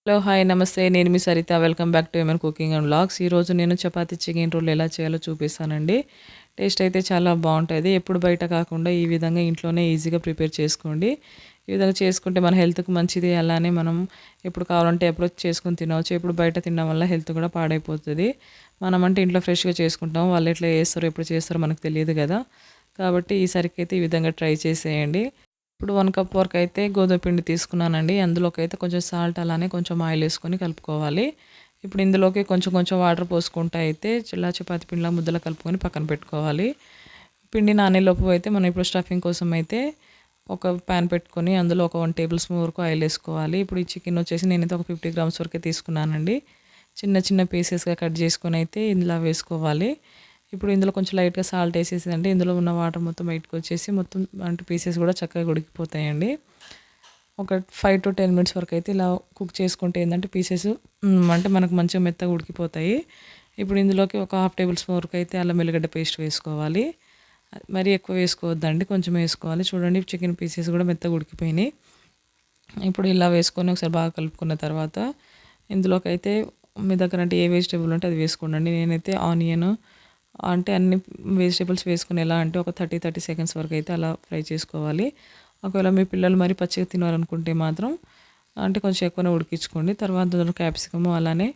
Hello! Hi! Namaste. నేను మీ Saritha. Welcome back to MN cooking and vlogs. ఈరోజు నేను చపాతీ చికెన్ రోల్ ఎలా చేయాలో చూపిస్తానండి. టేస్ట్ అయితే చాలా బావుంటది. ఎప్పుడు బయట కాకుండా ఈ విధంగా ఇంట్లోనే ఈజీగా ప్రిపేర్ చేసుకోండి. ఈ విధంగా చేసుకుంటే మన హెల్త్‌కి మంచిది. అలానే మనం ఎప్పుడు కావాలంటే అప్పుడు చేసుకొని తినవచ్చు. ఎప్పుడు బయట తినడం వల్ల హెల్త్ కూడా పాడైపోతది. మనమంటే ఇంట్లో ఫ్రెష్‌గా చేసుకుంటాం. వాళ్ళు ఎట్లా చేస్తారో, ఎప్పుడు చేస్తారో మనకు తెలియదు గదా! కాబట్టి ఈసారికైతే ఈ విధంగా ట్రై చేసేయండి. ఇప్పుడు 1 కప్ వరకు అయితే గోధుమ పిండి తీసుకున్నానండి. అందులోకైతే కొంచెం సాల్ట్ అలానే కొంచెం ఆయిల్ ఏసుకొని కలుపుకోవాలి. ఇప్పుడు ఇందులోకి కొంచెం కొంచెం వాటర్ పోసుకుంటా అయితే చిల్లా చపాతీ పిండిలా ముద్దలా కలుపుకొని పక్కన పెట్టుకోవాలి. పిండి నానేలోపు అయితే మనం ఇప్పుడు స్టఫింగ్ కోసం అయితే ఒక పాన్ పెట్టుకొని అందులో ఒక 1 టేబుల్ స్పూన్ వరకు ఆయిల్ ఏసుకోవాలి. ఇప్పుడు ఈ చికెన్ వచ్చేసి నేనైతే ఒక 50 గ్రామ్స్ వరకే తీసుకున్నానండి. చిన్న చిన్న పీసెస్‌గా కట్ చేసుకొని అయితే ఇందులో వేసుకోవాలి. ఇప్పుడు ఇందులో కొంచెం లైట్‌గా సాల్ట్ ఏసేసి ఇందులో ఉన్న వాటర్ మొత్తం బయటకొచ్చేసి మొత్తం అంటే పీసెస్ కూడా చక్కగా ఉడికిపోతాయండి. ఒక 5-10 మినిట్స్ వరకు అయితే ఇలా కుక్ చేసుకుంటే ఏందంటే పీసెస్ అంటే మనకు మంచిగా మెత్తగా ఉడికిపోతాయి. ఇప్పుడు ఇందులోకి ఒక హాఫ్ టేబుల్ స్పూన్ వరకు అయితే అల్లం వెల్లిగడ్డ పేస్ట్ వేసుకోవాలి. మరీ ఎక్కువ వేసుకోవద్దండి. కొంచెం వేసుకోవాలి. చూడండి చికెన్ పీసెస్ కూడా మెత్తగా ఉడికిపోయినాయి. ఇప్పుడు ఇలా వేసుకొని ఒకసారి బాగా కలుపుకున్న తర్వాత ఇందులోకైతే మీ దగ్గర అంటే ఏ వెజిటబుల్ ఉంటే అది వేసుకోండి. నేనైతే ఆనియన్ అంటే అన్ని వెజిటబుల్స్ వేసుకొని ఎలా అంటే ఒక 30 సెకండ్స్ వరకు అయితే అలా ఫ్రై చేసుకోవాలి. ఒకవేళ మీ పిల్లలు మరి పచ్చిగా తినాలనుకుంటే మాత్రం అంటే కొంచెం ఎక్కువనే ఉడికించుకోండి. తర్వాత అందులో క్యాప్సికము అలానే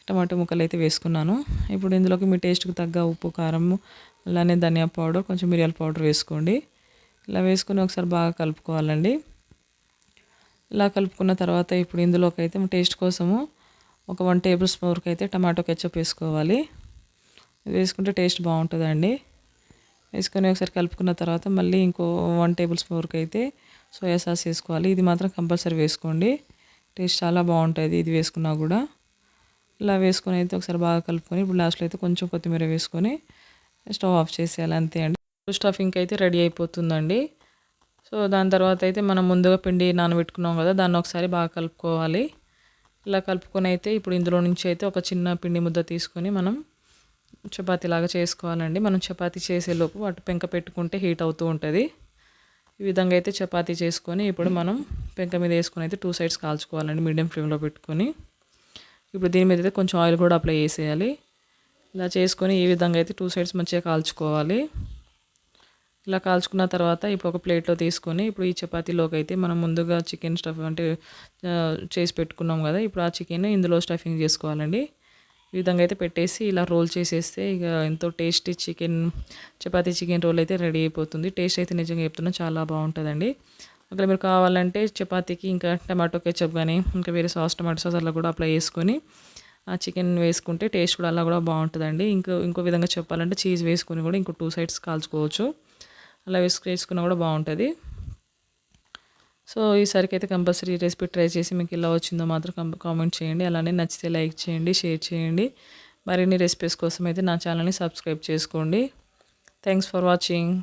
టమాటో ముక్కలైతే వేసుకున్నాను. ఇప్పుడు ఇందులోకి మీ టేస్ట్‌కి తగ్గ ఉప్పు, కారం అలానే ధనియా పౌడర్, కొంచెం మిరియాల పౌడర్ వేసుకోండి. ఇలా వేసుకొని ఒకసారి బాగా కలుపుకోవాలండి. ఇలా కలుపుకున్న తర్వాత ఇప్పుడు ఇందులోకైతే టేస్ట్ కోసము ఒక 1 టేబుల్ స్పూన్ వరకు అయితే టమాటో కెచప్ వేసుకోవాలి. ఇది వేసుకుంటే టేస్ట్ బావుంటదండి. వేసుకొని ఒకసారి కలుపుకున్న తర్వాత మళ్ళీ ఇంకో 1 టేబుల్ స్పూన్ వరకు అయితే సోయా సాస్ వేసుకోవాలి. ఇది మాత్రం కంపల్సరీ వేసుకోండి. టేస్ట్ చాలా బావుంటది ఇది వేసుకున్నా గూడా. ఇలా వేసుకొని అయితే ఒకసారి బాగా కలుపుకొని ఇప్పుడు లాస్ట్‌లో అయితే కొంచెం కొత్తిమీర వేసుకొని స్టవ్ ఆఫ్ చేసేయాలి అంతే అండి. స్టఫింగ్ అయితే రెడీ అయిపోతుందండి. సో, దాని తర్వాత అయితే మనం ముందుగా పిండి నానబెట్టుకున్నాం గదా! దాన్ని ఒకసారి బాగా కలుపుకోవాలి. ఇలా కలుపుకొని అయితే ఇప్పుడు ఇందులో నుంచి అయితే ఒక చిన్న పిండి ముద్ద తీసుకొని మనం చపాతీలాగా చేసుకోవాలండి. మనం చపాతీ చేసేలోపు అటు పెంక పెట్టుకుంటే హీట్ అవుతూ ఉంటది. ఈ విధంగా అయితే చపాతీ చేసుకొని ఇప్పుడు మనం పెంక మీద ఏసుకొని అయితే 2 సైడ్స్ కాల్చుకోవాలండి మీడియం ఫ్లేమ్‌లో పెట్టుకొని. ఇప్పుడు దీని మీద అయితే కొంచెం ఆయిల్ కూడా అప్లై చేసేయాలి. ఇలా చేసుకొని ఈ విధంగా అయితే 2 సైడ్స్ మంచిగా కాల్చుకోవాలి. ఇలా కాల్చుకున్న తర్వాత ఇప్పుడు ఒక ప్లేట్‌లో తీసుకొని ఇప్పుడు ఈ చపాతీలోకి అయితే మనం ముందుగా చికెన్ స్టఫ్ అంటే చేసి పెట్టుకున్నాం గదా! ఇప్పుడు ఆ చికెన్ ఇందులో స్టఫింగ్ చేసుకోవాలండి. ఈ విధంగా అయితే పెట్టేసి ఇలా రోల్ చేసేస్తే ఇక ఎంతో టేస్టీ చపాతీ చికెన్ రోల్ అయితే రెడీ అయిపోతుంది. టేస్ట్ అయితే నిజంగా చెప్తున్నా చాలా బావుంటదండి. ఒకవేళ మీరు కావాలంటే చపాతీకి ఇంకా టమాటో కెచప్ గానీ, ఇంకా వేరే టమాటో సాస్ అలా కూడా అప్లై చేసుకొని ఆ చికెన్ వేసుకుంటే టేస్ట్ కూడా అలా కూడా బావుంటదండి. ఇంకో విధంగా చెప్పాలంటే చీజ్ వేసుకొని కూడా ఇంకో 2 సైడ్స్ కాల్చుకోవచ్చు. అలా చేసుకున్నా కూడా బావుంటది. సో, ఈసారికైతే కంపల్సరీ ఈ రెసిపీ ట్రై చేసి మీకు ఎలా వచ్చిందో మాత్రం కామెంట్ చేయండి. అలానే నచ్చితే లైక్ చేయండి, షేర్ చేయండి. మరిన్ని రెసిపీస్ కోసం అయితే నా ఛానల్‌ని సబ్స్క్రైబ్ చేసుకోండి. Thanks for watching.